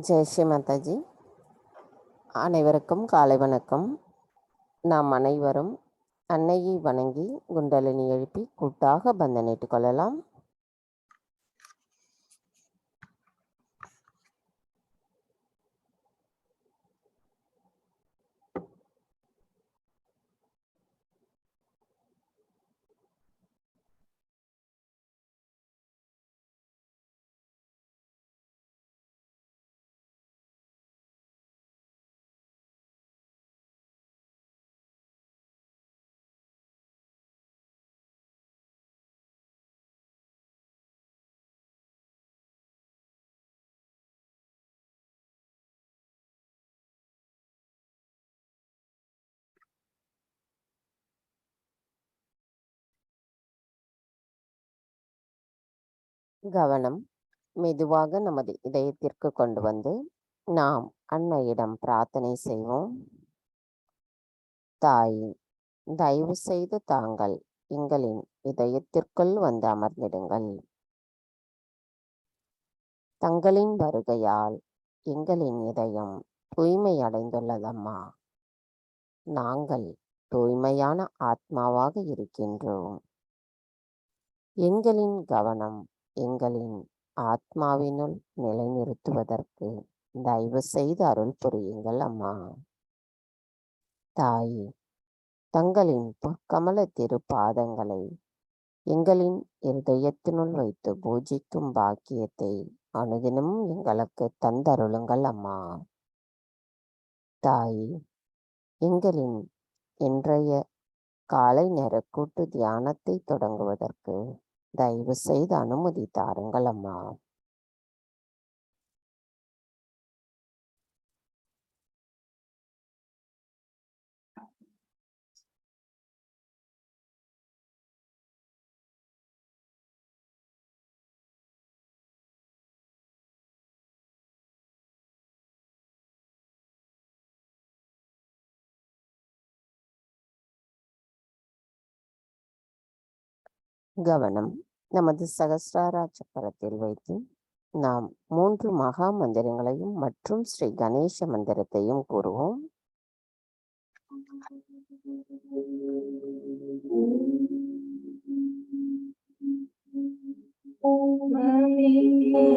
ஜெய் ஸ்ரீ மாதாஜி. அனைவருக்கும் காலை வணக்கம். நாம் அனைவரும் அன்னையை வணங்கி குண்டலினி எழுப்பி கூட்டாக பந்தனிட்டுக் கொள்ளலாம். கவனம் மெதுவாக நமது இதயத்திற்கு கொண்டு வந்து நாம் அன்னையிடம் பிரார்த்தனை செய்வோம். தாயே, தயவு செய்து தாங்கள் எங்களின் இதயத்திற்குள் வந்து அமர்ந்திடுங்கள். தங்களின் வருகையால் எங்களின் இதயம் தூய்மை அடைந்துள்ளதம்மா. நாங்கள் தூய்மையான ஆத்மாவாக இருக்கின்றோம். எங்களின் கவனம் எங்களின் ஆத்மாவினுள் நிலைநிறுத்துவதற்கு தயவு செய்து அருள் புரியுங்கள் அம்மா. தாயே, தங்களின் பொற்கமல திருப்பாதங்களை எங்களின் இருதயத்தினுள் வைத்து பூஜிக்கும் பாக்கியத்தை அனுதினமும் எங்களுக்கு தந்தருளுங்கள் அம்மா. தாயே, எங்களின் இன்றைய காலை நேர கூட்டு தியானத்தை தொடங்குவதற்கு தயவு செய்து அனுமதி தாருங்கள் அம்மா. கவனம் நமது சகஸ்ரார சக்கரத்தில் வைத்து நாம் 3 மகா மந்திரங்களையும் மற்றும் ஸ்ரீ கணேச மந்திரத்தையும் கூறுவோம். குண்டலினி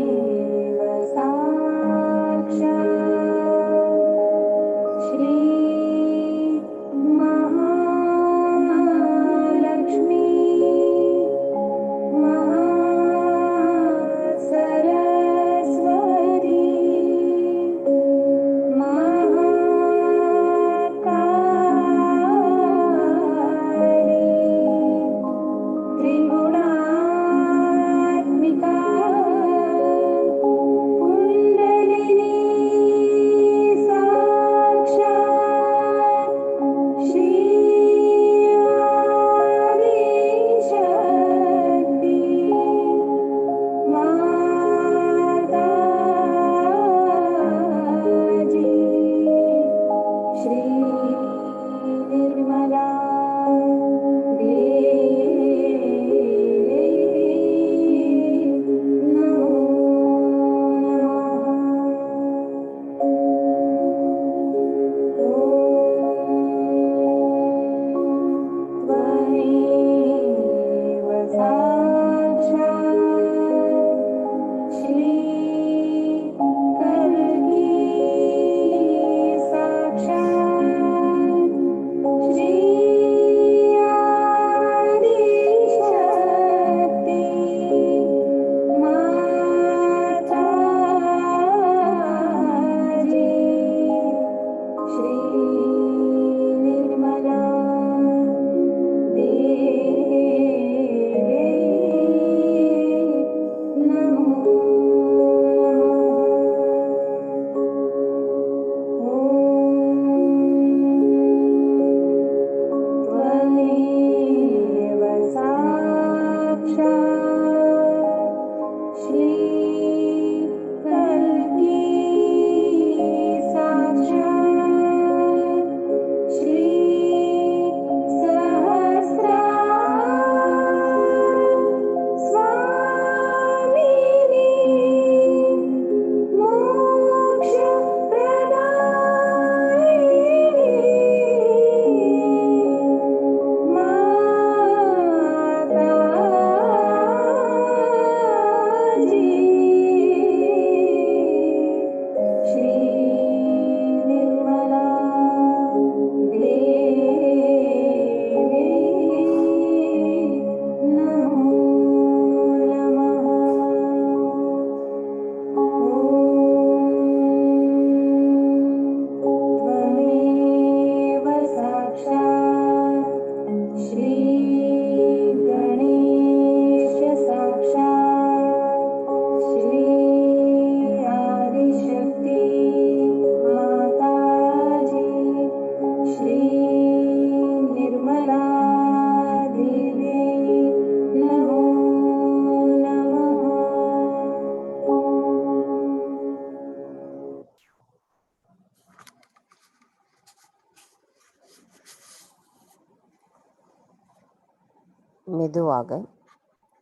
மெதுவாக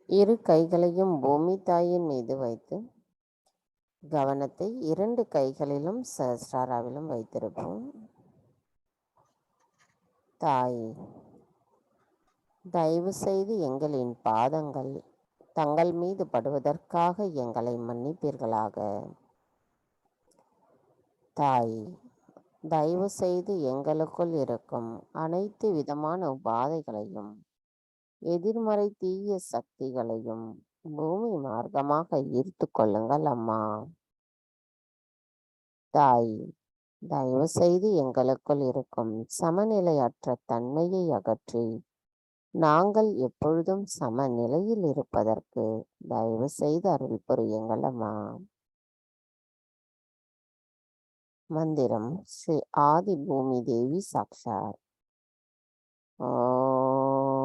இரு கைகளையும் பூமி தாயின் மீது வைத்து கவனத்தை 2 கைகளிலும் சஹஸ்ராராவிலும் வைத்திருப்போம். தாய், தயவு செய்து எங்களின் பாதங்கள் தங்கள் மீது படுவதற்காக எங்களை மன்னிப்பீர்களாக. தாய், தயவு செய்து எங்களுக்குள் இருக்கும் அனைத்து விதமான உபாதைகளையும் எதிர்மறை தீய சக்திகளையும் பூமி மார்க்கமாக ஈர்த்து கொள்ளுங்கள் அம்மா. தாய், தயவு செய்து எங்களுக்குள் இருக்கும் சமநிலையற்ற தன்மையை அகற்றி நாங்கள் எப்பொழுதும் சமநிலையில் இருப்பதற்கு தயவு செய்து அருள் புரியுங்கள் அம்மா. மந்திரம் ஸ்ரீ ஆதி பூமி தேவி சாக்ஷாத். ஓம்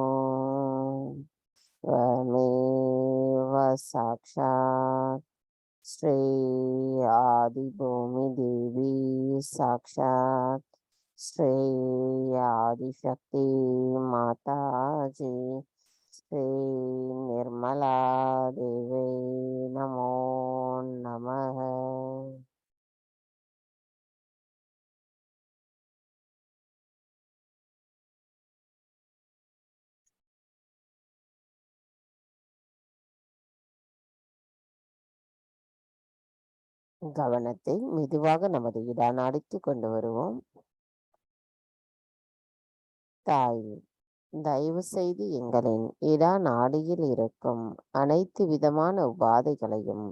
ஸ்வமேவ சாக்ஷாத் ஸ்ரீ ஆதி பூமி தேவி சாக்ஷாத் ஸ்ரீ ஆதிசக்தி மாதாஜி ஸ்ரீ நிர்மலா தேவி நமோ நமः. கவனத்தை மெதுவாக நமது இடநாடிக்கு கொண்டு வருவோம். தாய், தயவு செய்து எங்களின் இடநாடியில் இருக்கும் அனைத்து விதமான உபாதைகளையும்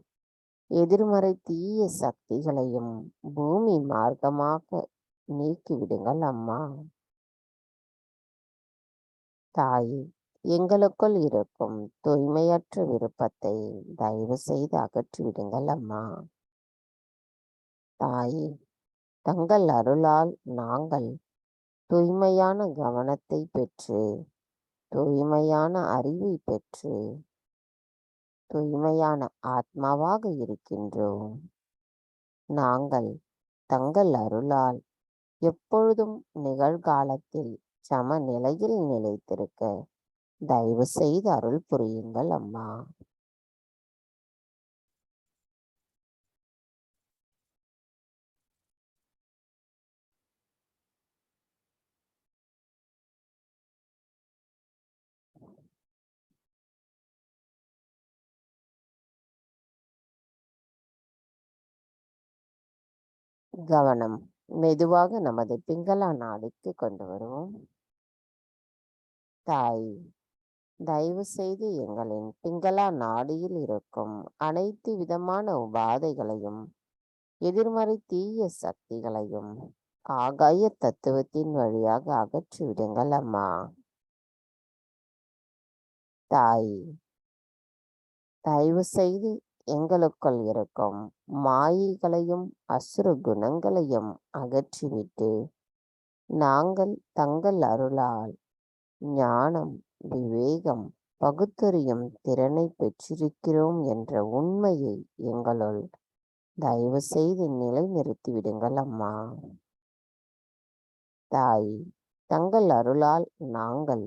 எதிர்மறை தீய சக்திகளையும் பூமி மார்க்கமாக நீக்கிவிடுங்கள் அம்மா. தாய், எங்களுக்குள் இருக்கும் தூய்மையற்ற விருப்பத்தை தயவு செய்து அகற்றிவிடுங்கள் அம்மா. தாய், தங்கள் அருளால் நாங்கள் தூய்மையான கவனத்தை பெற்று தூய்மையான அறிவை பெற்று தூய்மையான ஆத்மாவாக இருக்கின்றோம். நாங்கள் தங்கள் அருளால் எப்பொழுதும் நிகழ்காலத்தில் சமநிலையில் நிலைத்திருக்க தயவு செய்து அருள் புரியுங்கள் அம்மா. கவனம் மெதுவாக நமது பிங்களா நாடிக்கு கொண்டு வருவோம். தாய், தயவு செய்து எங்களின் பிங்களா நாடியில் இருக்கும் அனைத்து விதமான உபாதைகளையும் எதிர்மறை தீய சக்திகளையும் ஆகாய தத்துவத்தின் வழியாக அகற்றிவிடுங்கள் அம்மா. தாய், தயவு செய்து எங்களுக்குள் இருக்கும் மாயைகளையும் அசுர குணங்களையும் அகற்றிவிட்டு நாங்கள் தங்கள் அருளால் ஞானம், விவேகம், பகுத்தறியும் திறனை பெற்றிருக்கிறோம் என்ற உண்மையை எங்களுள் தயவு செய்து நிலைநிறுத்திவிடுங்கள் அம்மா. தாய், தங்கள் அருளால் நாங்கள்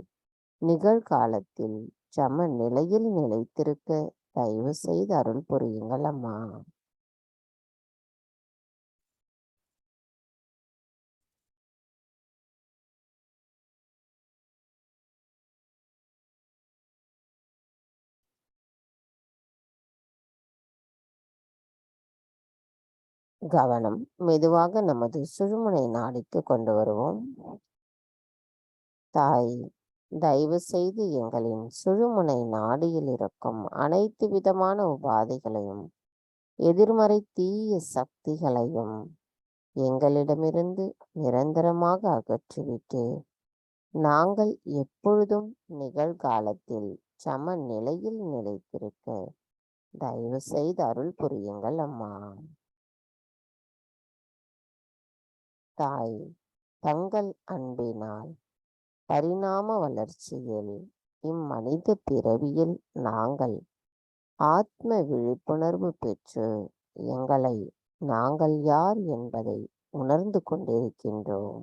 நிகழ்காலத்தில் சமநிலையில் நிலைத்திருக்க தயவு செய்து அருள் புரியுங்கள் அம்மா. கவனம் மெதுவாக நமது சுழுமுனை நாடிக்கு கொண்டு வருவோம். தாய், தயவு செய்து எங்களின் சுழுமுனை நாடியில் இருக்கும் அனைத்து விதமான உபாதைகளையும் எதிர்மறை தீய சக்திகளையும் எங்களிடமிருந்து நிரந்தரமாக அகற்றிவிட்டு நாங்கள் எப்பொழுதும் நிகழ்காலத்தில் சமநிலையில் நிலைத்திருக்க தயவு செய்து அருள் புரியுங்கள் அம்மா. தாய், தங்கள் அன்பினால் பரிணாம வளர்ச்சியில் இம்மனித பிறவியில் நாங்கள் ஆத்ம விழிப்புணர்வு பெற்று எங்களை நாங்கள் யார் என்பதை உணர்ந்து கொண்டிருக்கின்றோம்.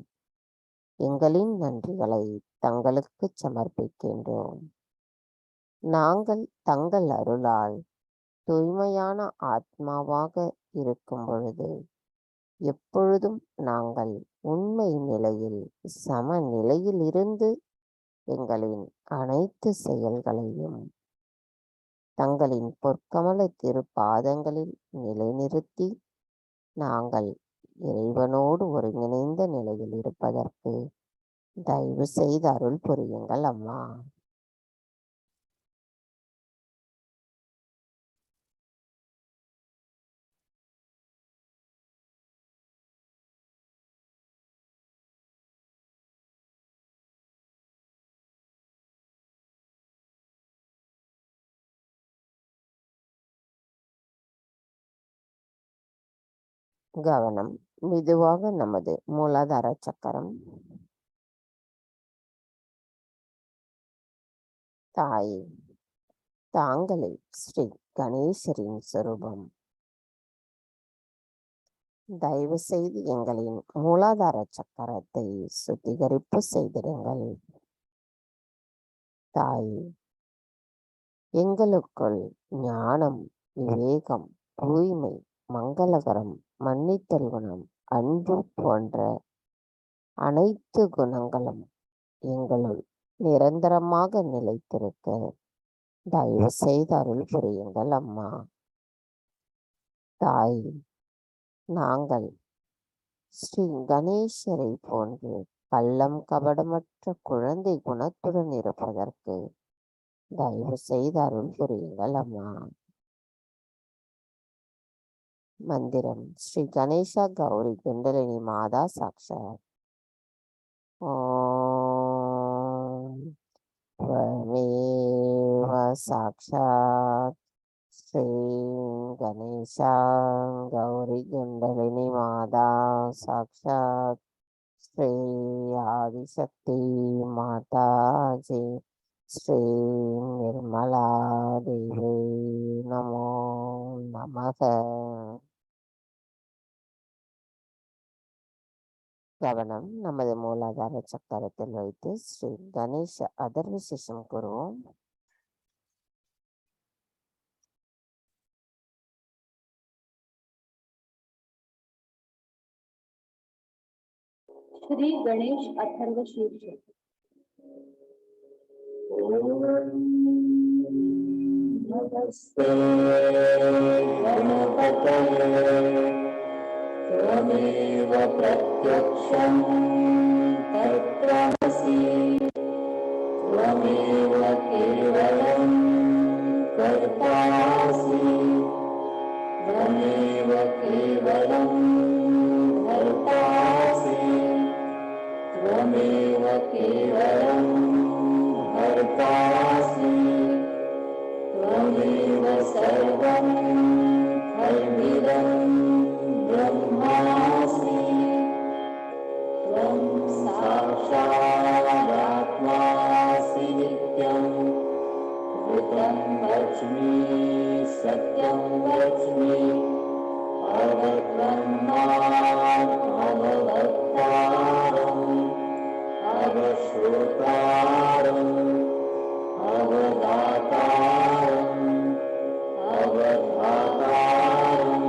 எங்களின் நன்றிகளை தங்களுக்கு சமர்ப்பிக்கின்றோம். நாங்கள் தங்கள் அருளால் தூய்மையான ஆத்மாவாக இருக்கும் பொழுது எப்பொழுதும் நாங்கள் உண்மை நிலையில் சமநிலையில் இருந்து எங்களின் அனைத்து செயல்களையும் தங்களின் பொற்கமல திருப்பாதங்களில் நிலைநிறுத்தி நாங்கள் இறைவனோடு ஒருங்கிணைந்த நிலையில் இருப்பதற்கு தயவு செய்து அருள் புரியுங்கள் அம்மா. கவனம் மெதுவாக நமது மூலாதார சக்கரம், தாய் தாங்களே ஸ்ரீ கணேசரின் சொரூபம். தயவு செய்து எங்களின் மூலாதார சக்கரத்தை சுத்திகரிப்பு செய்திடுங்கள். தாய், எங்களுக்குள் ஞானம், விவேகம், தூய்மை, மங்களகரம், மன்னித்தல் குணம், அன்பு போன்ற அனைத்து குணங்களும் எங்களுள் நிரந்தரமாக நிலைத்திருக்க தயவு செய்து அருள் புரியுங்கள் அம்மா. தாய், நாங்கள் ஸ்ரீ கணேசரை போன்று கள்ளம் கபடமற்ற குழந்தை குணத்துடன் இருப்பதற்கு தயவு செய்து அருள் புரியுங்கள் அம்மா. மந்திரம் ஸ்ரீ கணேசா கௌரி குண்டலினி மாதா சாக்ஷாத். ஓம் त्वमेव साक्षात् श्री गणेशा गौरी कुंडलिनी माता साक्षात् श्री आदिशक्ति माता जी श्री निर्मला देवी नमो नमः. கவனம் நமது மூலாதார சக்கரத்தில் வைத்து ஸ்ரீ கணேச அதர்விசேஷம் கூறுவோம். श्री गणेश अथर्व शीर्ष. नमस्ते गणपतये त्वमेव प्रत्यक्षं तत्त्वमसि त्वमेव केवलं कर्तासि त्वमेव केवलं कर्तासि त्वमेव केवलं कर्तासि त्वमेव सर्वं कल्पितं ब्रह्मासि त्वं साक्षादात्मासि नित्यं ऋतं वच्मि सत्यं वच्मि अवब्रह्मात् अववक्तारम् अवश्रोतारम् अवदातारम् अवधातारम्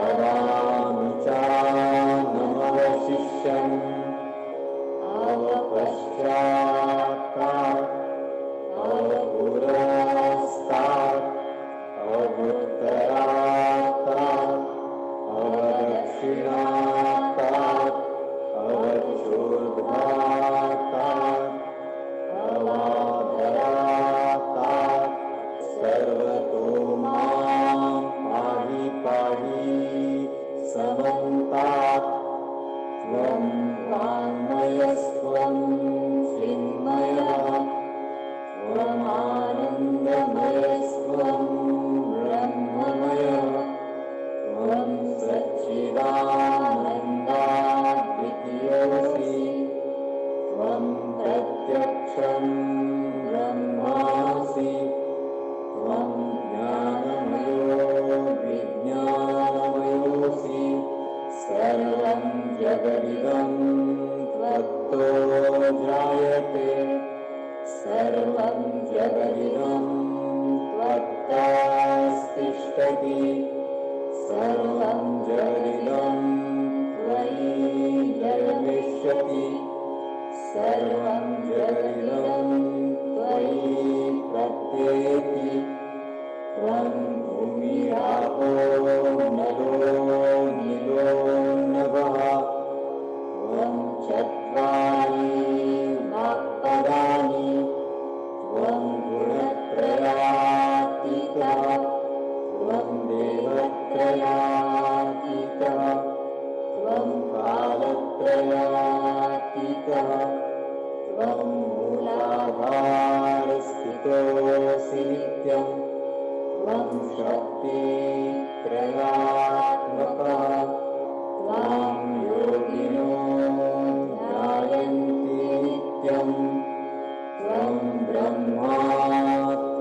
अवानुचानमवशिष्यम् अवपश्चात्तात् अवपुरस्तात् अवुत्तरात्तात् अवदक्षिणात्तात् अवचोर्ध्वात्तात् अवाधरात्तात् सर्वतो मां पाहि पाहि समन्तात् त्वं वाङ्मयस्त्वं चिन्मयः त्वमानन्दमयस्त्वं ब्रह्ममयः त्वं सच्चिदानन्दाद्वितीयोऽसि त्वं प्रत्यक्षं ब्रह्मासि त्वं ज्ञानमयो विज्ञानमयोऽसि सर्वं जगदिदं त्वत्तो जायते सर्वं जगदिदं त्वत्तास्तिष्ठति सर्वं जगदिदं त्वयि लयमिष्यति सर्वं जगदिदं त्वयि प्रत्येति त्वं भूमिरापो नलो निलो नभः त्वं चत्वारि वाक्पदानि त्वं गुणत्रयातीतः त्वं देवत्रयातीतः त्वं कालत्रयातीतः त्वं मूलाधारस्थितोऽसि नित्यं त्वं शक्तित्रयात्मकः त्वां योगिनो ध्यायन्ति नित्यं त्वं ब्रह्मा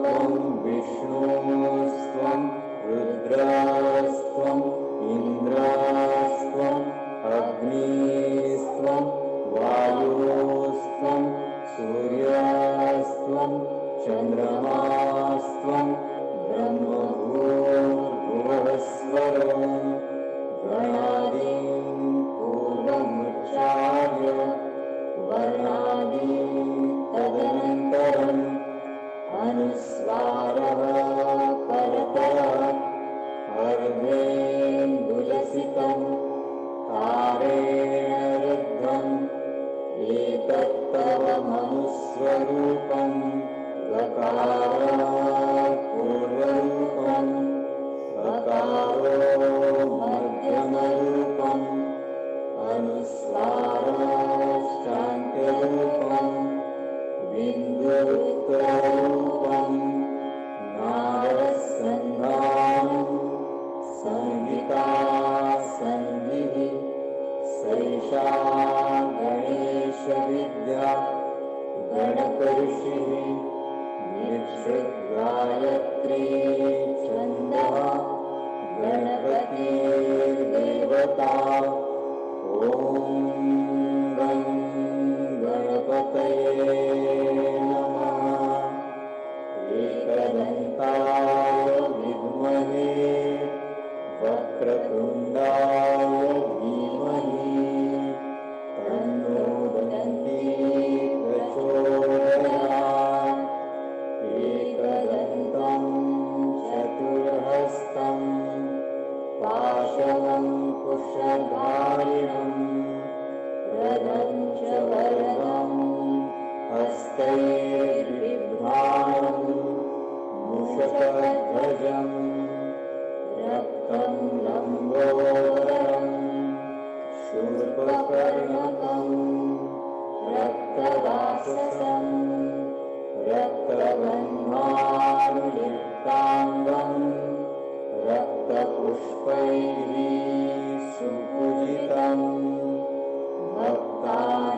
त्वं विष्णुस्त्वं रुद्रस्त्वम् इन्द्रस्त्वम् अग्निस्त्वं वायुस्त्वं सूर्यस्त्वं चन्द्रमास्त्वं ब्रह्मभूर्भुवस्वरं गणादीं पूर्वमुच्चार्य वर्णादीं तदनन्तरम् अनुस्वारः परतरः अर्धेन्दुलसितं तारेण रुद्धम् एतत्तव मनुस्वरूपं गकारः पूर्वरूपं गकारो मध्यमरूपम् अनुस्वारश्चान्त्यरूपं बिन्दुरुत्तररूपं नारसन्धानं संहिता सन्धिः सैषा गणेशविद्या गणकऋषिः निःसृद्गायत्री छन्दः गणपतिर्देवता ॐ गं गणपतये नमः एकदन्ताय विद्महे वक्रतुण्डाय धीमहि तन्नो दन्ती प्रचोदयात् एकदन्तं चतुर्हस्तं पाशवङ्कुशधारिणं रथं च वरदं हस्तैर्बिभ्राणं मूषकध्वजं रक्तं लम्बोदरं शूर्पकर्णकं रक्तवाससं रक्तगन्धानुलिप्ताङ्गं रक्तपुष्पैः सुपूजितं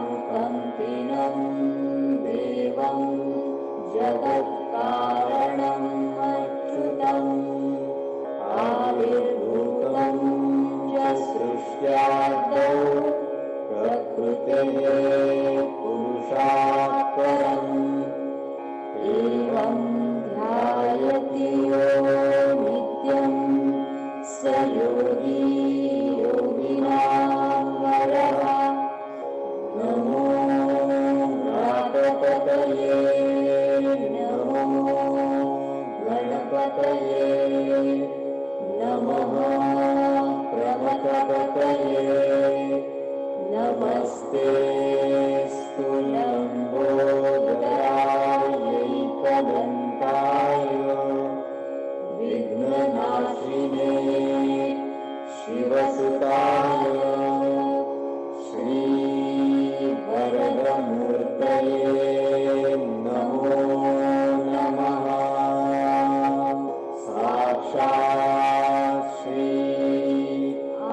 भक्तानुकम्पिनं देवं जगत्कारणम् अच्युतम् आविर्भूतं च सृष्ट्यादौ प्रकृतेः पुरुषात् परम् एवं ध्यायति यो नित्यं स योगी योगिनां वरः नमो गणपतये नमो गणपतये नमः प्रमथपतये नमस्ते स्तुलम्बोदरायैकदन्ताय विघ्ननाशिने शिवसुताय श्रीवरदमूर्तये नमो नमः साक्षात् श्री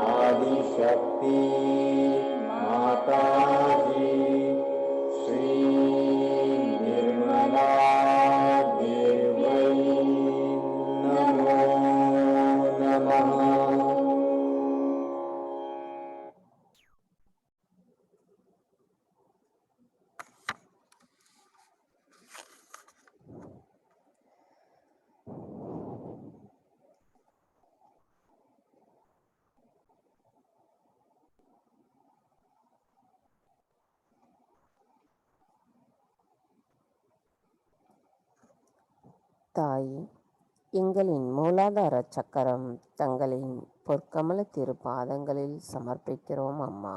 आदिशक्ति माताजी श्री निर्मला देव्यै नमो नमः। தாயே, எங்களின் மூலாதார சக்கரம் தங்களின் பொற்கமல திருப்பாதங்களில் சமர்ப்பிக்கிறோம் அம்மா.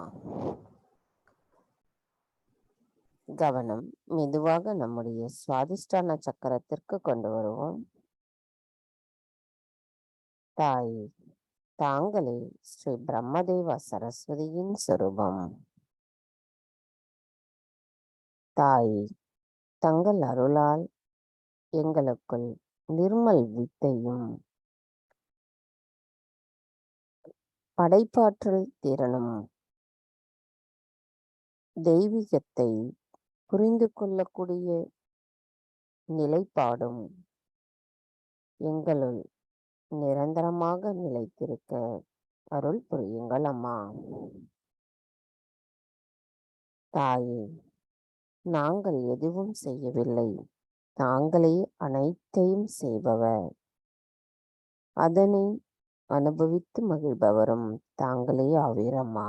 கவனம் மெதுவாக நம்முடைய சுவாதிஷ்டான சக்கரத்திற்கு கொண்டு வருவோம். தாயே, தாங்களே ஸ்ரீ பிரம்மதேவ சரஸ்வதியின் சொரூபம். தாயே, தங்கள் அருளால் எங்களுக்குள் நிர்மல் வித்தையும் படைப்பாற்றல் திறனும் தெய்வீகத்தை புரிந்து கொள்ளக்கூடிய நிலைப்பாடும் எங்களுள் நிரந்தரமாக நிலைத்திருக்க அருள் புரியுங்கள் அம்மா. தாயே, நாங்கள் எதுவும் செய்யவில்லை, தாங்களே அனைத்தையும் செய்பவர், அதனை அனுபவித்து மகிழ்பவரும் தாங்களே ஆவீரம்மா.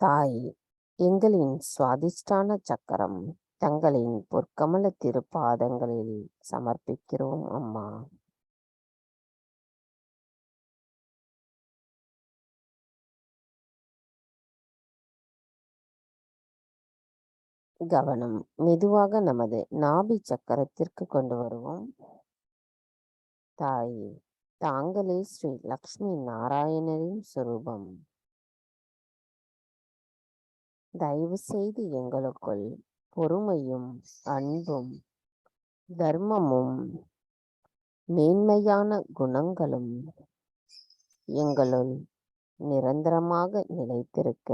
தாயே, எங்களின் சுவாதிஷ்டான சக்கரம் தங்களின் பொற்கமல திருப்பாதங்களில் சமர்ப்பிக்கிறோம் அம்மா. கவனம் மெதுவாக நமது நாபி சக்கரத்திற்கு கொண்டு வருவோம். தாயே, தாங்களே ஸ்ரீ லக்ஷ்மி நாராயணரின் சொரூபம். தயவு செய்து எங்களுக்குள் பொறுமையும் அன்பும் தர்மமும் மேன்மையான குணங்களும் எங்களுள் நிரந்தரமாக நிலைத்திருக்க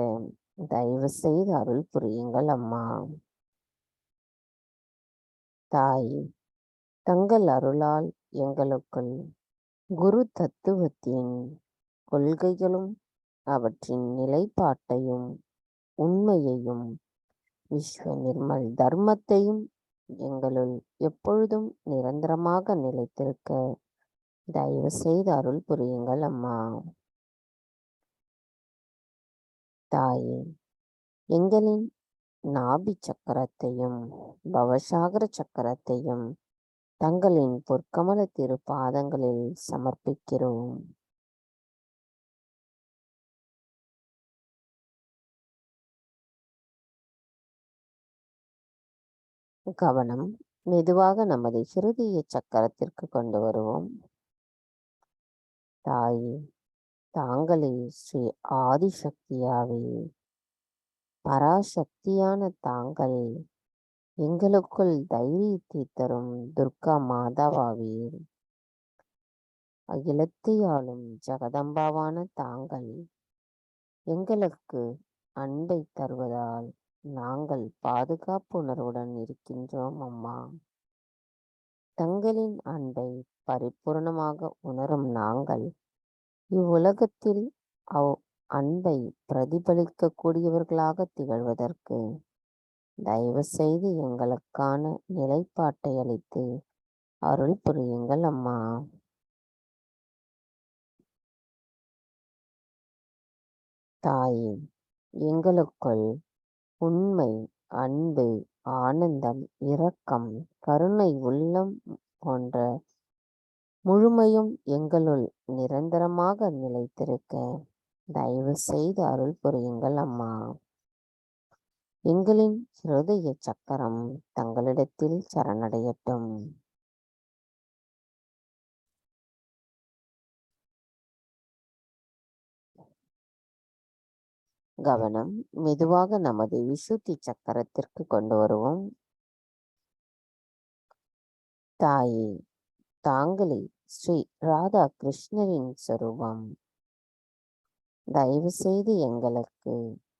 தயவு செய்து அருள் புரியுங்கள் அம்மா. தாயே, தங்கள் அருளால் எங்களுக்குள் குரு தத்துவத்தின் கொள்கைகளும் அவற்றின் நிலைப்பாட்டையும் உண்மையையும் விஸ்வ நிர்மல் தர்மத்தையும் எங்களுள் எப்பொழுதும் நிரந்தரமாக நிலைத்திருக்க தயவு செய்து அருள் புரியுங்கள் அம்மா. தாயே, எங்களின் நாபி சக்கரத்தையும் பவசாகர சக்கரத்தையும் தங்களின் பொற்கமல திருப்பாதங்களில் சமர்ப்பிக்கிறோம். கவனம் மெதுவாக நமது ஹிருதய சக்கரத்திற்கு கொண்டு வருவோம். தாயே, தாங்களே ஸ்ரீ ஆதிசக்தியாவே, பராசக்தியான தாங்கள் எங்களுக்குள் தைரியத்தை தரும் துர்கா மாதாவாவீர். அகிலத்தை ஆளும் ஜெகதம்பாவான தாங்கள் எங்களுக்கு அன்பை தருவதால் நாங்கள் பாதுகாப்பு உணர்வுடன் இருக்கின்றோம் அம்மா. தங்களின் அன்பை பரிபூர்ணமாக உணரும் நாங்கள் இவ்வுலகத்தில் அன்பை பிரதிபலிக்கக்கூடியவர்களாக திகழ்வதற்கு தயவு செய்து எங்களுக்கான நிலைப்பாட்டை அளித்து அருள் புரியுங்கள் அம்மா. தாயே, எங்களுக்குள் உண்மை, அன்பு, ஆனந்தம், இரக்கம், கருணை உள்ளம் போன்ற முழுமையும் எங்களுள் நிரந்தரமாக நிலைத்திருக்க தயவு செய்து அருள் புரியுங்கள் அம்மா. எங்களின் ஹிருதய சக்கரம் தங்களிடத்தில் சரணடையட்டும். கவனம் மெதுவாக நமது விசுத்தி சக்கரத்திற்கு கொண்டு வருவோம். தாயே, தாங்களே ஸ்ரீ ராதா கிருஷ்ணரின் சொரூபம். தயவு செய்து எங்களுக்கு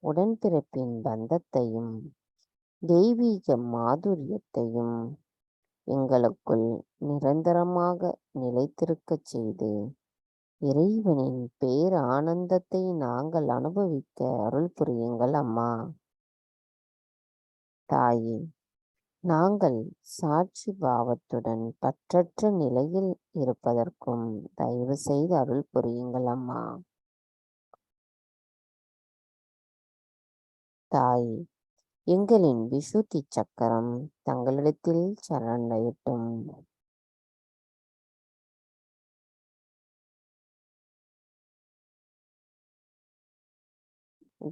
உடன்பிறப்பின் பந்தத்தையும் தெய்வீக மாதுரியத்தையும் எங்களுக்குள் நிரந்தரமாக நிலைத்திருக்கச் செய்து இறைவனின் பேரானந்தத்தை நாங்கள் அனுபவிக்க அருள் புரியுங்கள் அம்மா. தாயே, நாங்கள் சாட்சி பாவத்துடன் பற்றற்ற நிலையில் இருப்பதற்கும் தயவு செய்து அருள் புரியுங்கள் அம்மா. தாயே, எங்களின் விசுத்தி சக்கரம் தங்களிடத்தில் சரணடையட்டும்.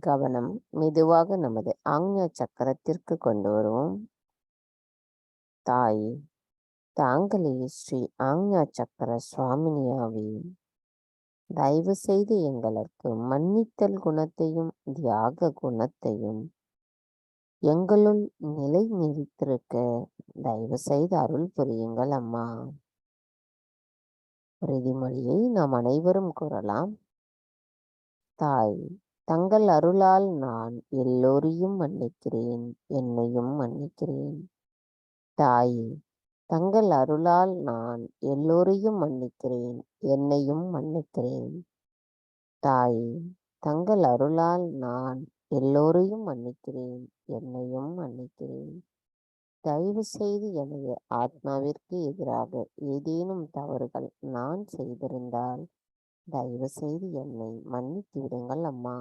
கவனம் மெதுவாக நமது ஆக்ஞா சக்கரத்திற்கு கொண்டு வருவோம். தாய், தாங்களே ஸ்ரீ ஆக்ஞா சக்கர சுவாமினியாவே, தயவு செய்து எங்களுக்கு மன்னித்தல் குணத்தையும் தியாக குணத்தையும் எங்களுள் நிலை நிறுத்திருக்க தயவு செய்து அருள் புரியுங்கள் அம்மா. உறுதிமொழியை நாம் அனைவரும் கூறலாம். தாய், தங்கள் அருளால் நான் எல்லோரையும் மன்னிக்கிறேன், என்னையும் மன்னிக்கிறேன். தாய், தங்கள் அருளால் நான் எல்லோரையும் மன்னிக்கிறேன், என்னையும் மன்னிக்கிறேன். தாய், தங்கள் அருளால் நான் எல்லோரையும் மன்னிக்கிறேன், என்னையும் மன்னிக்கிறேன். தயவு செய்து எனது ஆத்மாவிற்கு எதிராக ஏதேனும் தவறுகள் நான் செய்திருந்தால் தயவு செய்து என்னை மன்னித்து விடுங்கள் அம்மா.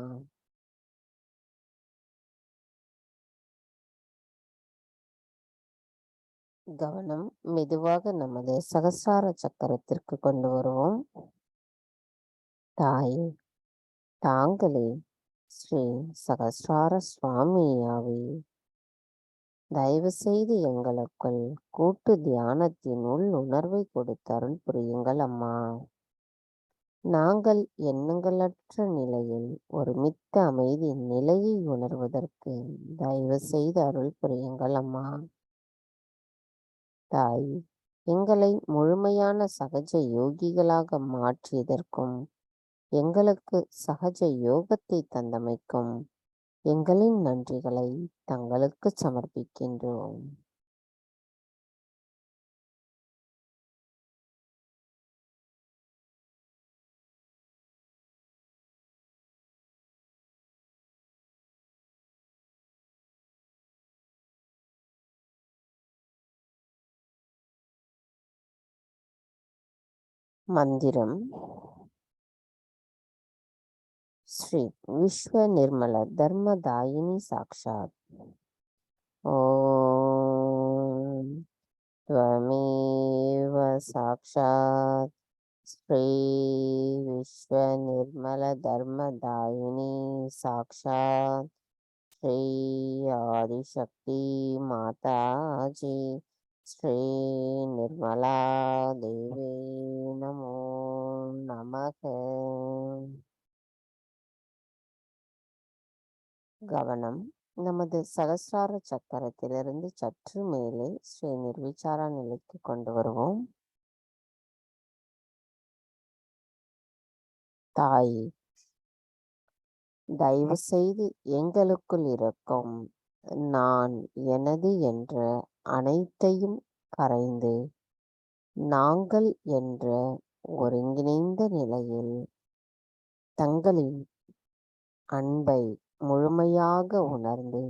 கவனம் மெதுவாக நமது சகஸ்ரார சக்கரத்திற்கு கொண்டு வருவோம். தாய், தாங்களே ஸ்ரீ சகஸ்ரார சுவாமியாவே, தயவு செய்து எங்களுக்குள் கூட்டு தியானத்தின் உள் உணர்வை கொடுத்து அருள் புரியுங்கள் அம்மா. நாங்கள் எண்ணங்களற்ற நிலையில் ஒரு மித்த அமைதி நிலையை உணர்வதற்கு தயவு செய்து அருள் புரியுங்கள் அம்மா. தாய், எங்களை முழுமையான சகஜ யோகிகளாக மாற்றியதற்கும் எங்களுக்கு சகஜ யோகத்தை தந்தமைக்கும் எங்களின் நன்றிகளை தங்களுக்கு சமர்ப்பிக்கின்றோம். மந்திரம். ஸ்ரீ விஸ்வ நிர்மல தர்மதாயினி சாக்ஷாத். ஓம் त्वमेव साक्षात् श्री विश्व निर्मल धर्मदायिनी साक्षात् श्री आदिशक्ति माता जी श्री निर्मला देवी नमो नमः. கவனம் நமது சகஸ்ரார சக்கரத்திலிருந்து சற்று மேலே ஸ்ரீ நிர்விச்சாரா நிலைக்கு கொண்டு வருவோம். தாய், தயவு செய்து எங்களுக்குள் இருக்கும் நான் எனது என்ற அனைத்தையும் கரைந்து நாங்கள் என்ற ஒருங்கிணைந்த நிலையில் தங்களின் அன்பை முழுமையாக உணர்ந்து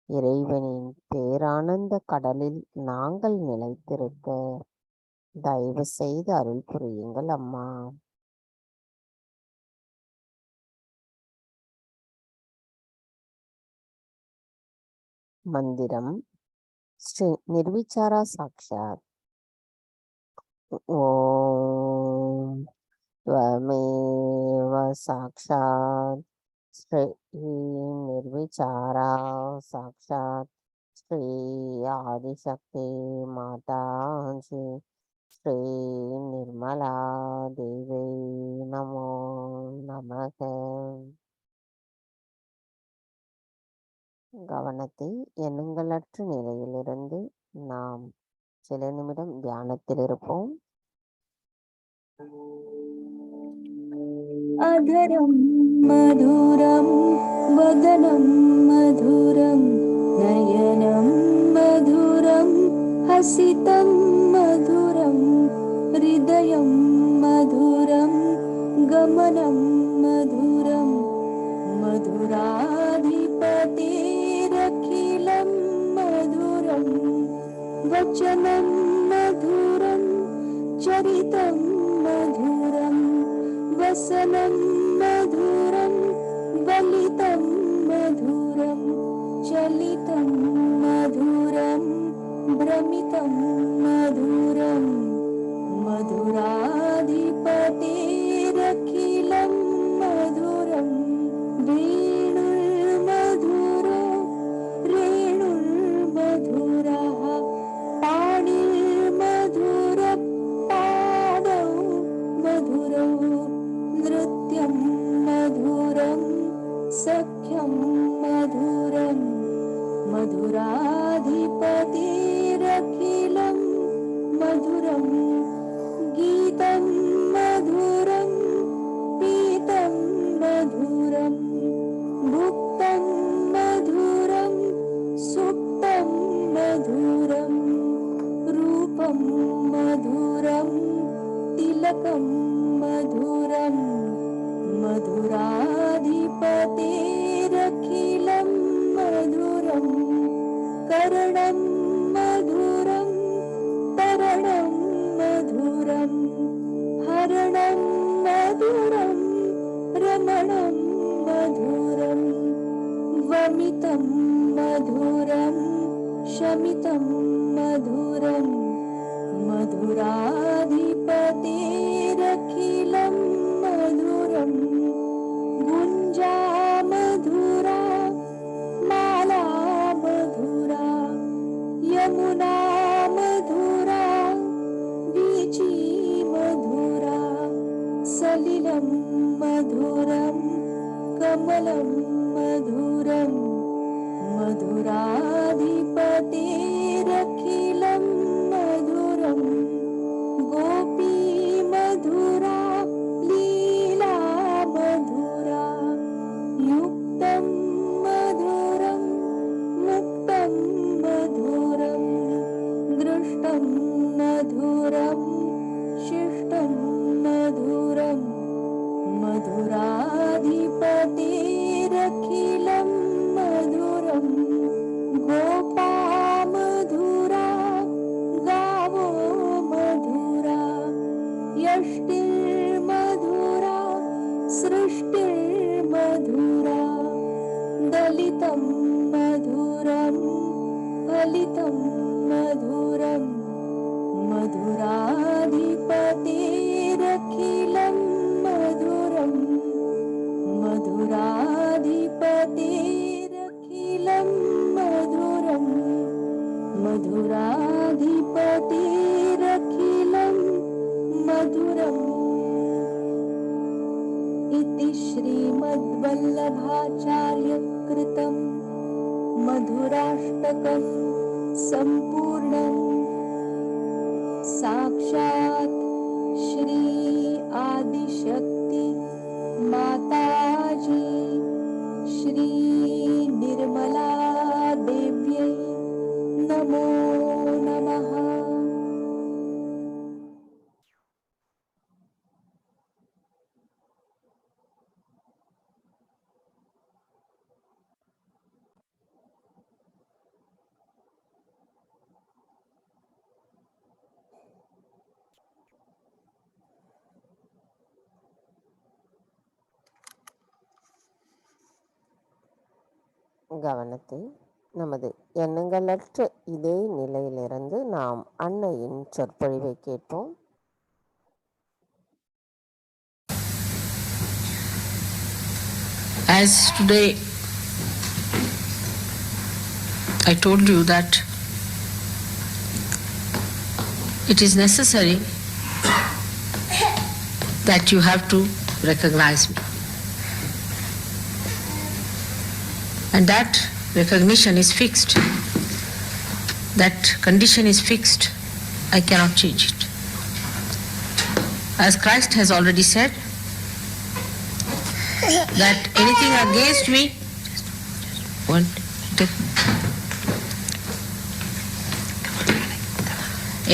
இறைவனின் பேரானந்த கடலில் நாங்கள் நிலைத்திருக்க தயவு செய்து அருள் புரியுங்கள் அம்மா. மந்திரம். ஸ்ரீ நிர்விச்சாரா சாக்ஷாத். ஓம் त्वमेव साक्षात् श्री निर्विचारा साक्षात् श्री आदिशक्ति माता जी श्री निर्मला देवी नमो नमः. கவனத்தை எண்ணங்களற்ற நிலையிலிருந்து நாம் சில நிமிடம் தியானத்தில் இருப்போம். अधरं मधुरं वदनं मधुरं नयनं मधुरं हसितं मधुरं हृदयं मधुरं गमनं मधुरं मधुराधिपतिरखिलं मधुरं वचनं मधुरं चरितं मधुरं वसनं मधुरं वलितं मधुरं दलितं मधुरं भ्रमितं मधुरं मधुराधिपतेरखिलं मधुरं वेणुर्मधुरो रेणुर्मधुरः पाणिर्मधुरपादौ मधुरौ नृत्यं मधुरं सख्यं मधुरं मधुराधिपतेरखिलं मधुरं गीतं मधुरं पीतं मधुरं भुक्तं मधुरं सुप्तं मधुरं रूपं मधुरं तिलकं मधुरं मधुराधिपतेरखिलं मधुरं करणं मधुरं तरणं मधुरं हरणं मधुरं रमणं मधुरं वमितं मधुरं शमितं मधुरं मधुराधिपतेरखिलं मधुरं गुञ्जा मधुरा माला मधुरा यमुना मधुरा वीची मधुरा सलिलं मधुरं कमलं मधुरं मधुराधिपतेरखिलं मधुरं गोपी मधुरा लीला मधुरा युक्तं मधुरं मुक्तं मधुरं दृष्टं मधुरं शिष्टं मधुरं मधुराधिपतेरखिलं मधुरं गोपा मधुरा गावो मधुरा यष्टिर्मधुरा सृष्टिर्मधुरा दलितं मधुरं फलितं मधुरं मधुराधिपतेरखिलं मधुरं मधुराधिपतेरखिलं मधुरं मधुराधिपतेरखिलं मधुरम् इति श्रीमद्वल्लभाचार्यकृतं मधुराष्टकं सम्पूर्णम् साक्षात् श्री आदिशक्ति माताजी श्री निर्मला देव्यै नमो नमः। கவனத்தை நமது எண்ணங்களற்ற இதே நிலையிலிருந்து நாம் அன்னையின் சொற்பொழிவை கேட்போம். As today I told you that it is necessary that you have to recognize me. And that recognition is fixed. That condition is fixed. I cannot change it. As Christ has already said, that anything against me,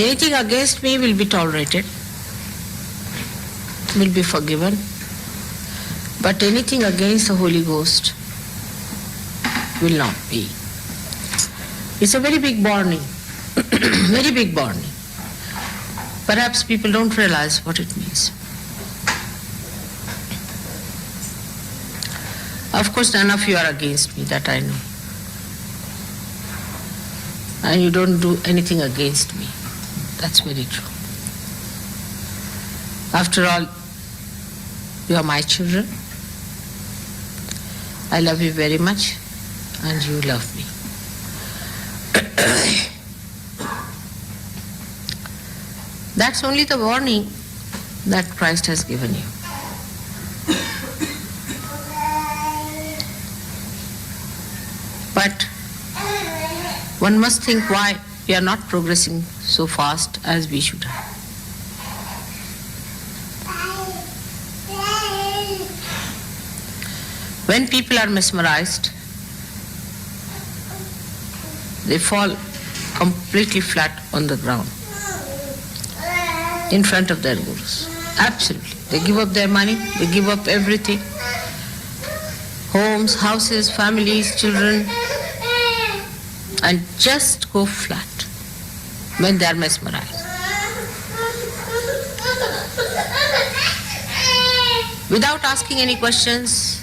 anything against me will be tolerated, will be forgiven, but anything against the Holy Ghost will not be. It's a very big warning, very big warning. Perhaps people don't realize what it means. Of course, none of you are against me, that I know. and you don't do anything against me. That's very true. After all, you are my children. I love you very much, and you love me. That's only the warning that Christ has given you. But one must think why we are not progressing so fast as we should have. When people are mesmerized, they fall completely flat on the ground in front of their gurus. Absolutely. They give up their money, they give up everything. Homes, houses, families, children, and just go flat when they are mesmerized. Without asking any questions,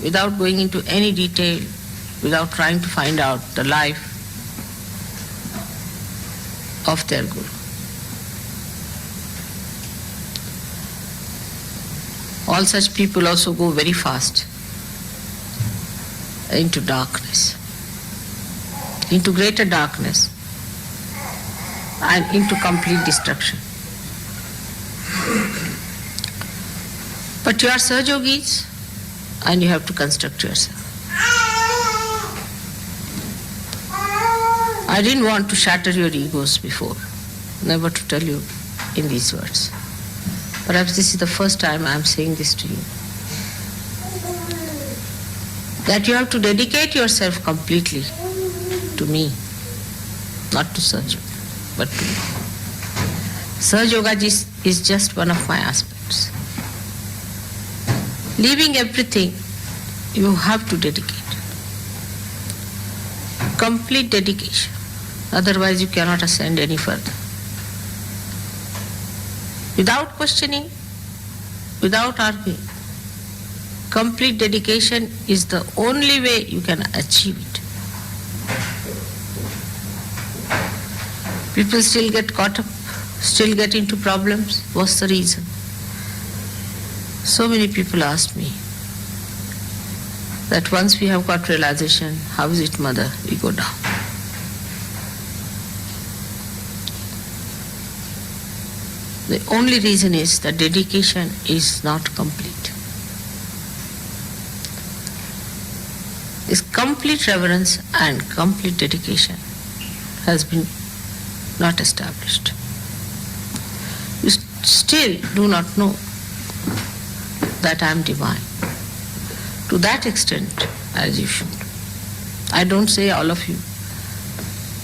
without going into any detail, without trying to find out the life of their guru. All such people also go very fast into darkness, into greater darkness, and into complete destruction. But you are Sahajogis, and you have to construct yourself. I didn't want to shatter your egos before, never to tell you in these words. Perhaps this is the first time I am saying this to you. That you have to dedicate yourself completely to me, not to Sahaj, but to me. Sahaj Yoga is just one of my aspects. Leaving everything, you have to dedicate. Complete dedication. Otherwise, you cannot ascend any further. Without questioning, without arguing, complete dedication is the only way you can achieve it. People still get caught up, still get into problems. What's the reason? So many people ask me that once we have got realization, how is it, mother, we go down. The only reason is that dedication is not complete. This complete reverence and complete dedication has been not established. You still do not know that I am divine to that extent as you should. I don't say all of you,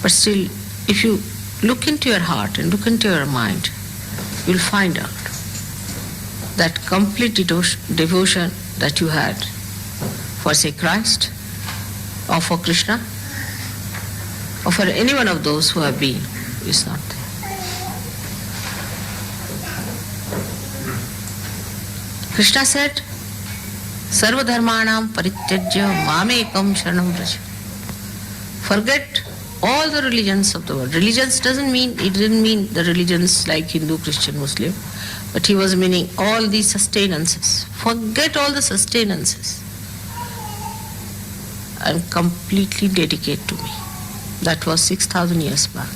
but still, if you look into your heart and look into your mind, you'll find out that complete devotion that you had for, say, Christ, or for Krishna, or for any one of those who have been, is not there. Krishna said, Sarva dharmanam parityajya mamekam sharanam vraja. Forget all the religions of the world. Religions didn't mean the religions like Hindu, Christian, Muslim, but he was meaning all these sustenances. Forget all the sustenances and completely dedicate to me. That was 6,000 years back.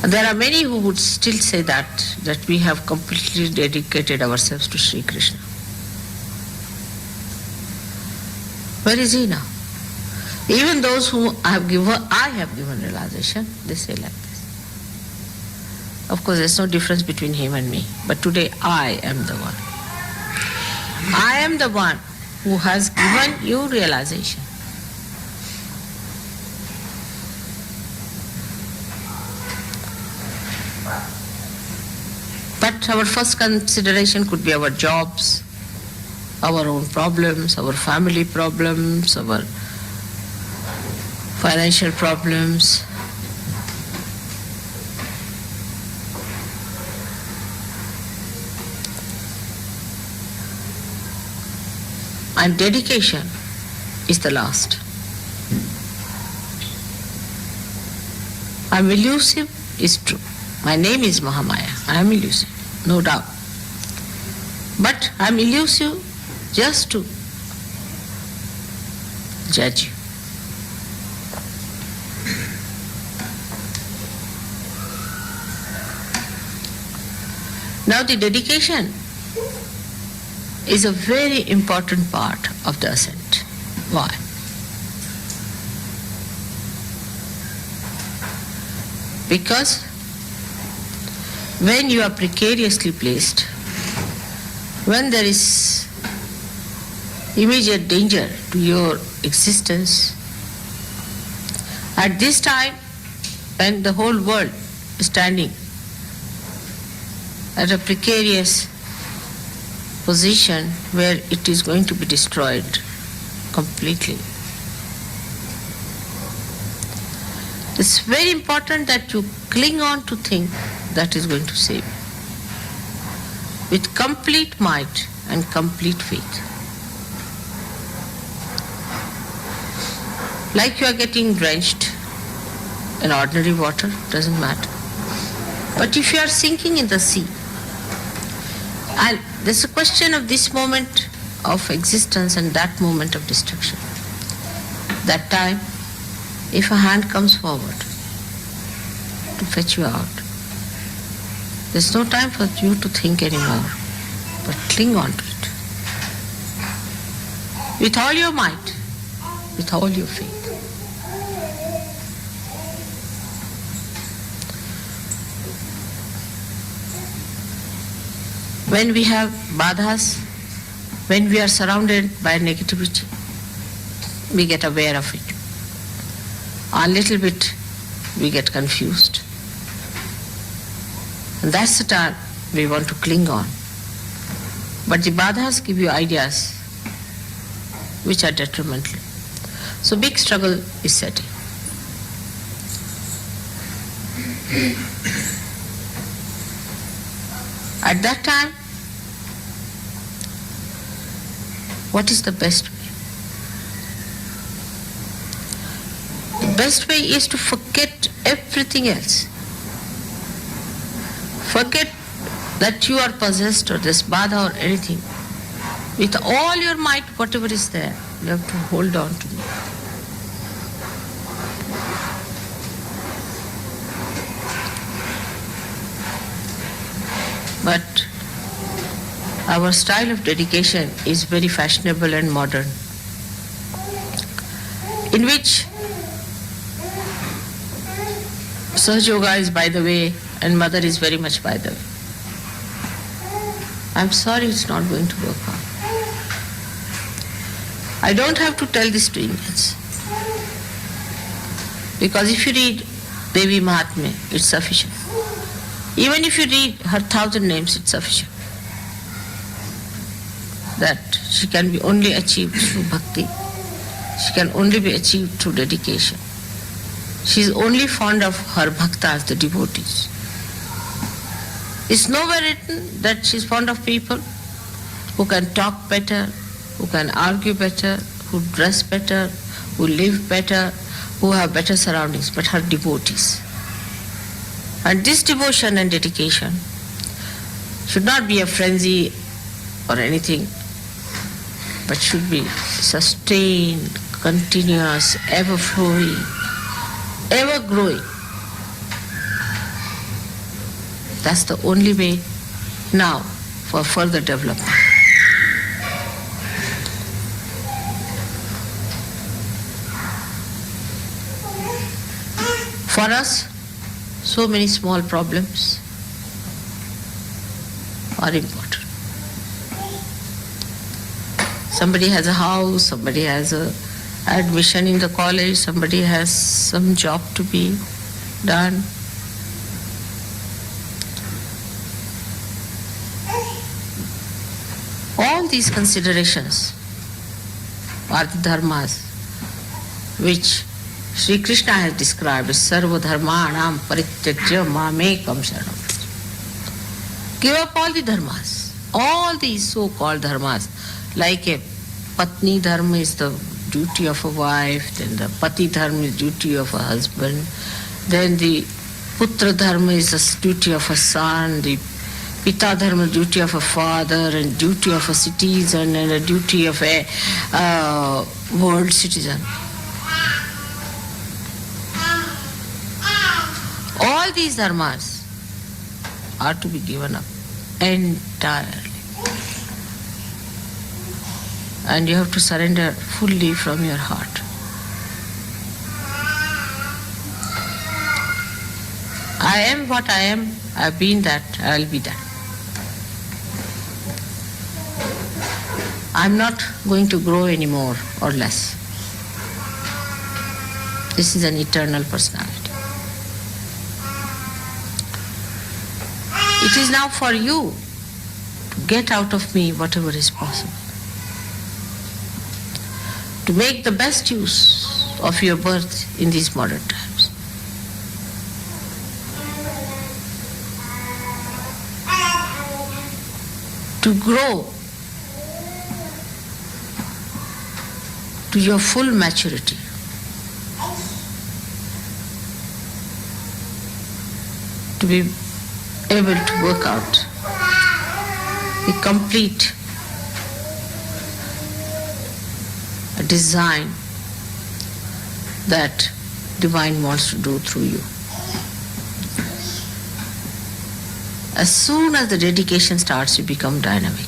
And there are many who would still say that we have completely dedicated ourselves to Sri Krishna. Where is he now? Even those whom I have given realization, they say like this. Of course, there's no difference between him and me. But today, I am the one. I am the one who has given you realization. But our first consideration could be our jobs, our own problems, our family problems, our financial problems. And dedication is the last. I'm elusive is true. My name is Mahamaya. I am elusive, no doubt. But I'm elusive just to judge you. Now the dedication is a very important part of the ascent. Why? Because when you are precariously placed, when there is immediate danger to your existence, at this time when the whole world is standing at a precarious position where it is going to be destroyed completely, it's very important that you cling on to things that is going to save you with complete might and complete faith. Like you are getting drenched in ordinary water, doesn't matter. But if you are sinking in the sea, and there's a question of this moment of existence and that moment of destruction. That time, if a hand comes forward to fetch you out, there's no time for you to think anymore, but cling on to it. With all your might, with all your faith. When we have badhas, when we are surrounded by negativity, we get aware of it. A little bit we get confused. And that's the time we want to cling on. But the badhas give you ideas which are detrimental. So big struggle is setting. At that time, what is the best way? The best way is to forget everything else. Forget that you are possessed or this badha or anything. With all your might, whatever is there, you have to hold on to it. But our style of dedication is very fashionable and modern, in which Sahajya is by the way and mother is very much by the way. I'm sorry, it's not going to work out. I don't have to tell this to Indians, because if you read Devi Mahatmya, it's sufficient. Even if you read her 1,000 names, it's sufficient. That she can be only achieved through bhakti. She can only be achieved through dedication. She is only fond of her bhaktas, the devotees. It's nowhere written that she is fond of people who can talk better, who can argue better, who dress better, who live better, who have better surroundings, but her devotees. And this devotion and dedication should not be a frenzy or anything, but should be sustained, continuous, ever-flowing, ever-growing. That's the only way now for further development. For us, so many small problems are important. Somebody has a house, somebody has a admission in the college, somebody has some job to be done. All these considerations are the dharmas which Sri Krishna has described as sarva dharmanam parityajya mamekam sharanam. Give up all the dharmas, all these so-called dharmas, like a patni dharma is the duty of a wife, then the pati dharma is duty of a husband, Then the Putra Dharma is the duty of a son, the Pita Dharma duty of a father, and duty of a citizen, and a duty of a world citizen. All these dharmas are to be given up entirely. And you have to surrender fully from your heart. I am what I am, I have been that, I will be that. I am not going to grow any more or less. This is an eternal personality. It is now for you to get out of me whatever is possible, to make the best use of your birth in these modern times. To grow to your full maturity. To be able to work out the complete design that Divine wants to do through you. As soon as the dedication starts, you become dynamic.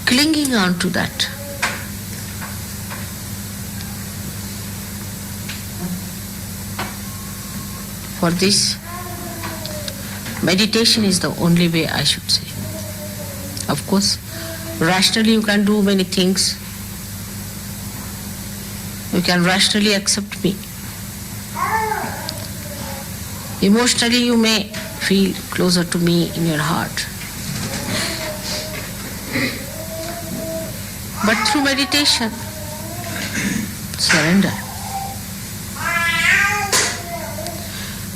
Clinging on to that. For this, meditation is the only way, I should say. Of course, rationally you can do many things. You can rationally accept me. Emotionally you may feel closer to me in your heart. But through meditation, surrender.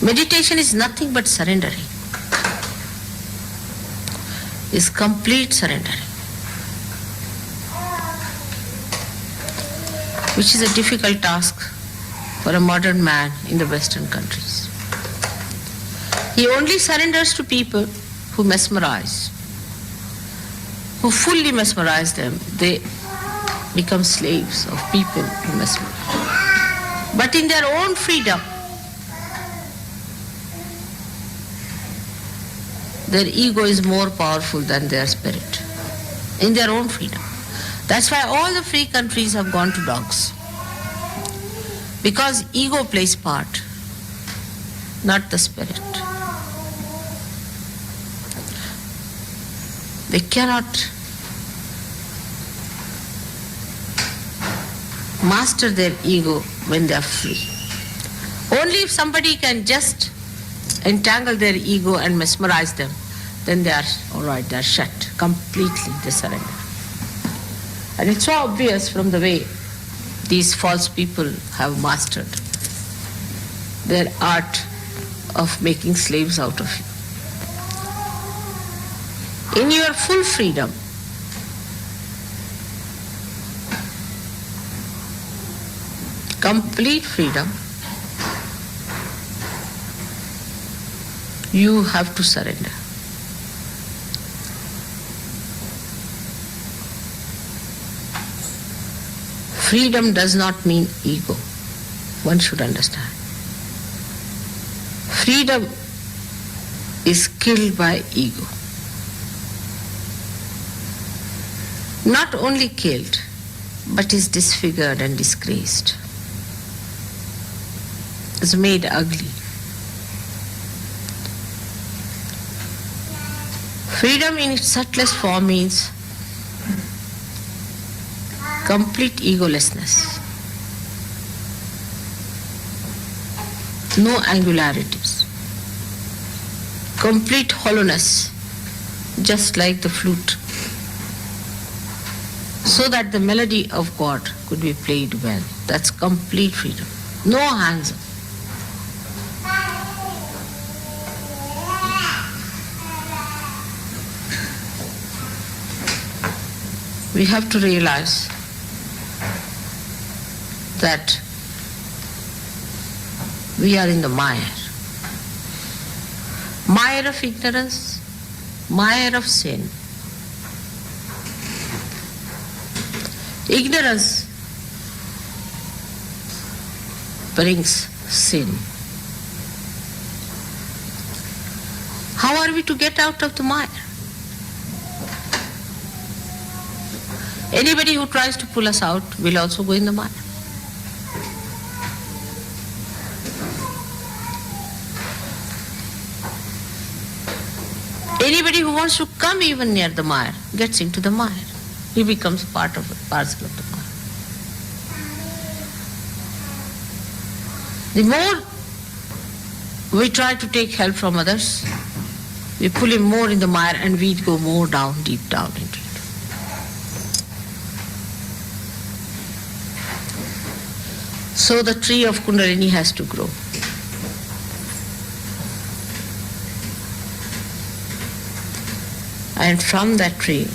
Meditation is nothing but surrendering. It's complete surrendering, which is a difficult task for a modern man in the Western countries. He only surrenders to people who mesmerize, who fully mesmerize them. They become slaves of people who mesmerize. But in their own freedom, their ego is more powerful than their spirit. In their own freedom. That's why all the free countries have gone to dogs. Because ego plays part, not the spirit. They cannot master their ego when they are free. Only if somebody can just entangle their ego and mesmerize them, then they are all right, they are shut completely, they surrender. And it's so obvious from the way these false people have mastered their art of making slaves out of you. In your full freedom, complete freedom, you have to surrender. Freedom does not mean ego. One should understand. Freedom is killed by ego. Not only killed, but is disfigured and disgraced. Is made ugly. Freedom in its subtlest form means complete egolessness. No angularities. Complete hollowness, just like the flute, so that the melody of God could be played well. That's complete freedom. No hands up. we have to realize that we are in the mire. Mire of ignorance, mire of sin. Ignorance brings sin. How are we to get out of the mire? Anybody who tries to pull us out will also go in the mire. Anybody who wants to come even near the mire gets into the mire. He becomes part of it, parcel of the mire. The more we try to take help from others, we pull him more in the mire and we go more down, deep down into it. So the tree of Kundalini has to grow. And from that tree,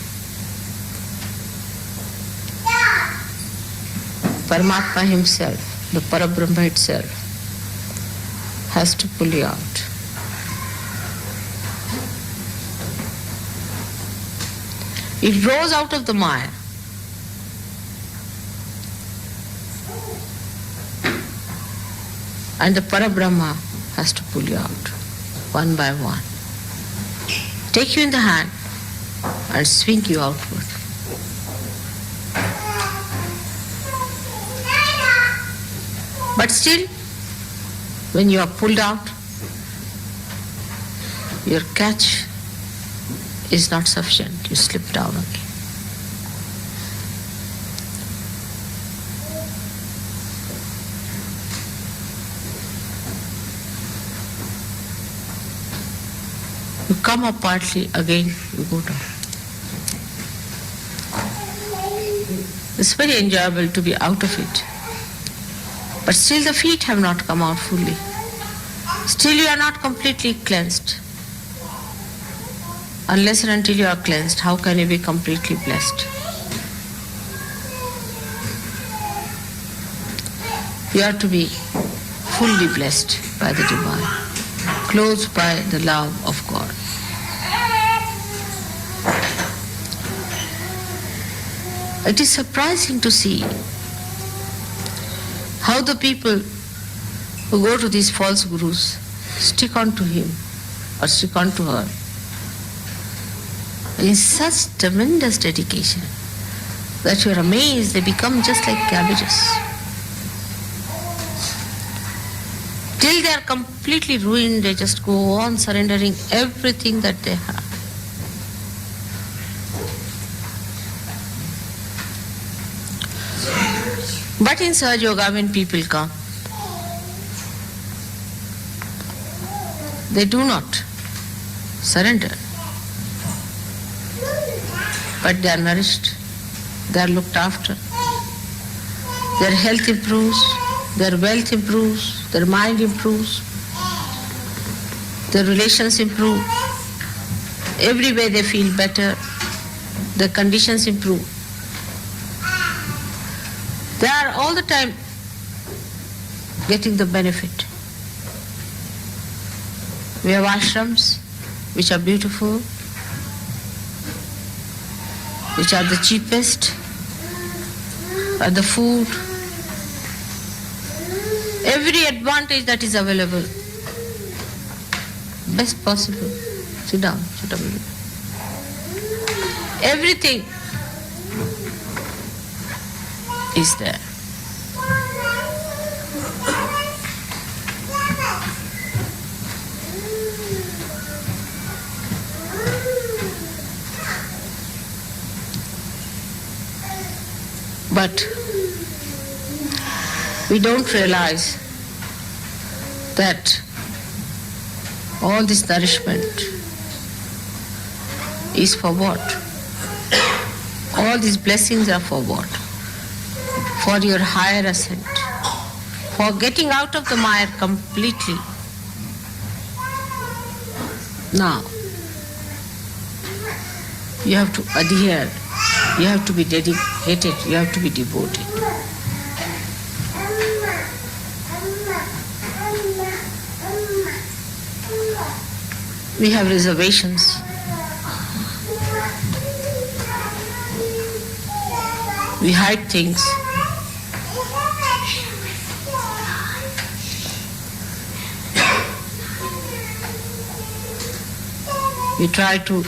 Paramatma himself, the Parabrahma itself, has to pull you out. It rose out of the mire. And the Parabrahma has to pull you out, one by one. Take you in the hand and swing you outward. But still, when you are pulled out, your catch is not sufficient. You slip down again. You come up partly, again you go down. It's very enjoyable to be out of it. But still the feet have not come out fully. Still you are not completely cleansed. Unless and until you are cleansed, how can you be completely blessed? You are to be fully blessed by the divine, clothed by the love of God. It is surprising to see how the people who go to these false gurus stick on to him or stick on to her in such tremendous dedication that you are amazed they become just like cabbages. Till they are completely ruined, they just go on surrendering everything that they have. But in Sahaj Yoga, when people come, they do not surrender. But they are nourished, they are looked after. Their health improves, their wealth improves, their mind improves, their relations improve. Every way they feel better, their conditions improve. They are all the time getting the benefit. We have ashrams which are beautiful, which are the cheapest, are the food, every advantage that is available, best possible. Sit down, sit down. Everything is there. But we don't realize that all this nourishment is for what? All these blessings are for what? For your higher ascent, for getting out of the mire completely. Now, you have to adhere You have to be dedicated, you have to be devoted. We have reservations. We hide things. We try to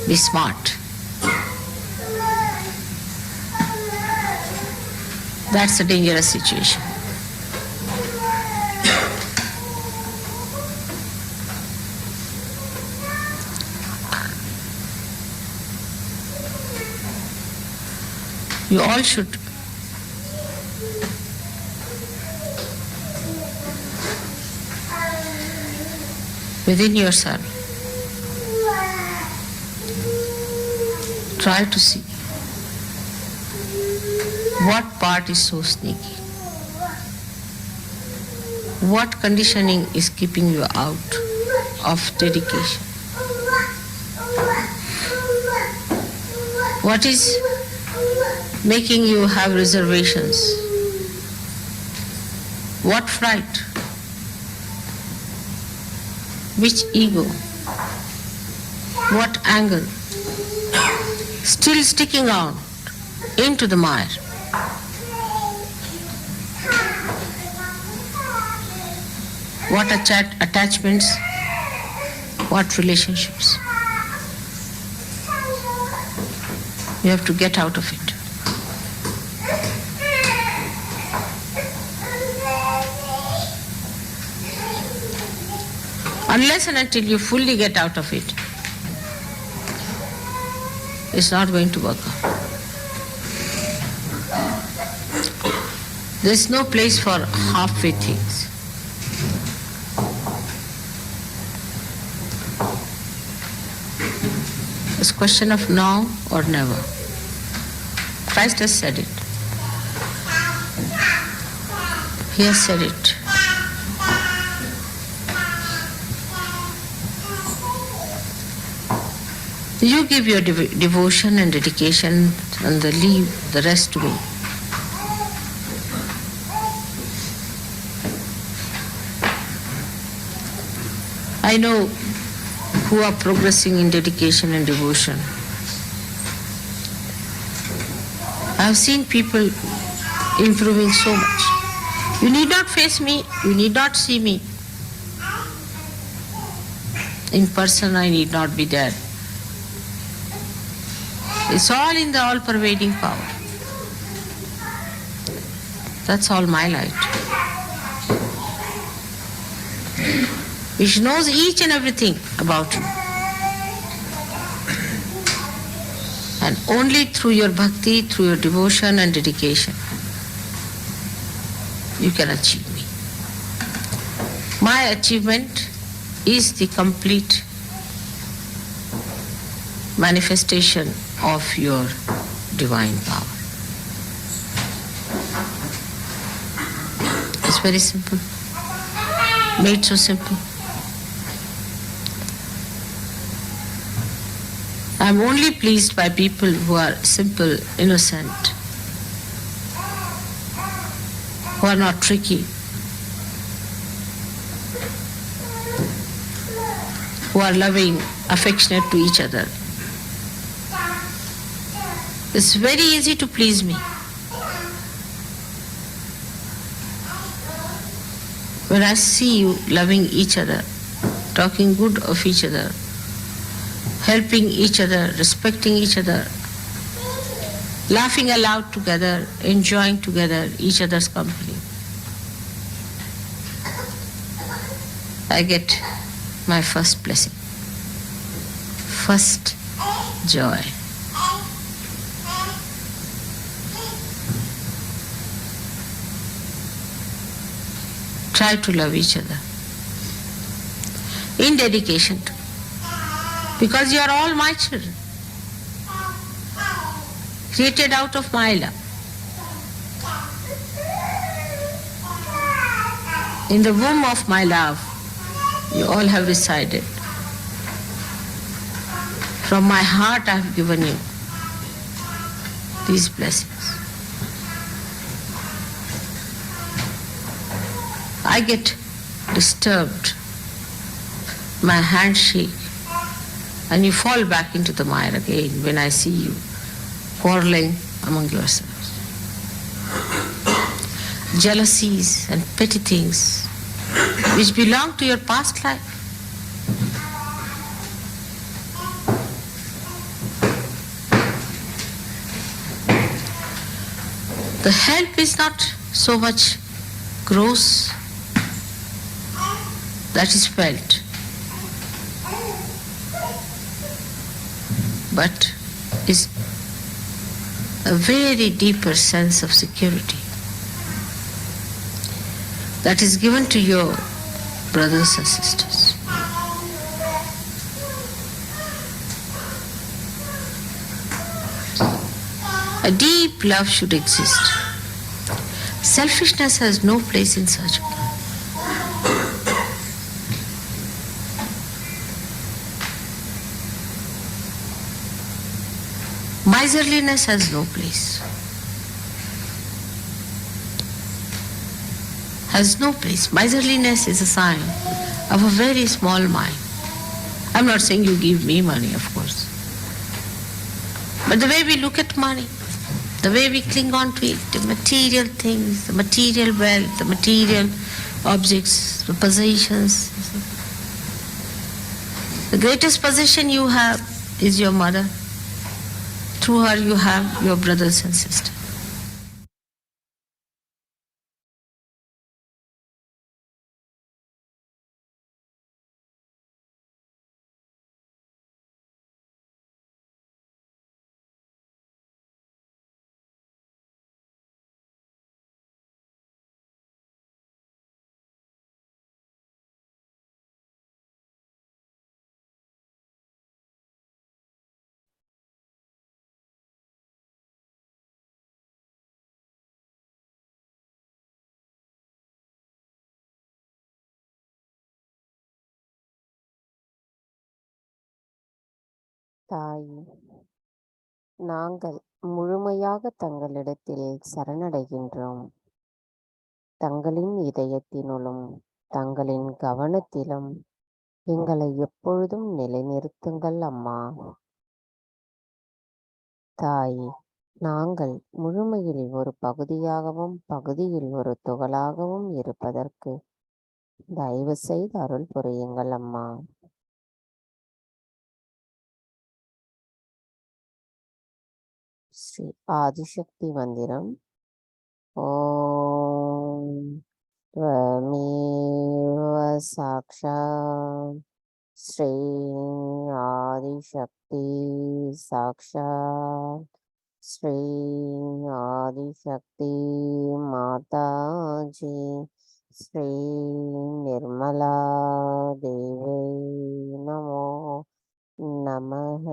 be smart. That's a dangerous situation. You all should within yourself try to see what part is so sneaky, what conditioning is keeping you out of dedication, what is making you have reservations, what fright, which ego, what anger, still sticking out into the mire. What attachments, what relationships. You have to get out of it. Unless and until you fully get out of it, it's not going to work out. There's no place for halfway things. It's a question of now or never. Christ has said it. He has said it. You give your devotion and dedication and leave the rest to me. I know who are progressing in dedication and devotion. I have seen people improving so much. You need not face me, you need not see me. In person, I need not be there. It's all in the all-pervading power. That's all my light. Which knows each and everything about you. And only through your bhakti, through your devotion and dedication, you can achieve me. My achievement is the complete manifestation of your divine power. It's very simple. Made so simple. I'm only pleased by people who are simple, innocent, who are not tricky, who are loving, affectionate to each other. It's very easy to please me. When I see you loving each other, talking good of each other, helping each other, respecting each other, laughing aloud together, enjoying together each other's company, I get my first blessing, first joy. Try to love each other in dedication to, because you are all my children, created out of my love. In the womb of my love, you all have resided, From my heart I have given you these blessings. I get disturbed, my hands shake, and you fall back into the mire again when I see you quarreling among yourselves. Jealousies and petty things which belong to your past life. The help is not so much gross that is felt, but is a very deeper sense of security that is given to your brothers and sisters. A deep love should exist. Selfishness has no place in such. Miserliness has no place. Has no place. Miserliness is a sign of a very small mind. I'm not saying you give me money, of course. But the way we look at money, the way we cling on to it, the material things, the material wealth, the material objects, the possessions. The greatest possession you have is your mother. Through her you have your brothers and sisters. தாய், நாங்கள் முழுமையாக தங்களிடத்தில் சரணடைகின்றோம். தங்களின் இதயத்தினுள்ளும் தங்களின் கவனத்திலும் எங்களை எப்பொழுதும் நிலைநிறுத்துங்கள் அம்மா. தாய், நாங்கள் முழுமையில் ஒரு பகுதியாகவும் பகுதியில் ஒரு துகளாகவும் இருப்பதற்கு தயவு செய்து அருள் புரியுங்கள் அம்மா. ஸ்ரீ ஆதிசக்தி மந்திரம். ஓம் त्वमेव साक्षात् श्री आदिशक्ति साक्षात् श्री आदिशक्ति माताजी श्री निर्मला देवी नमो नमः.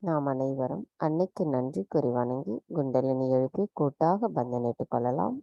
நாம் அனைவரும் அன்னைக்கு நன்றி கூறி வணங்கி குண்டலினி எழுப்பி கூட்டாக பந்தனிட்டுக் கொள்ளலாம்.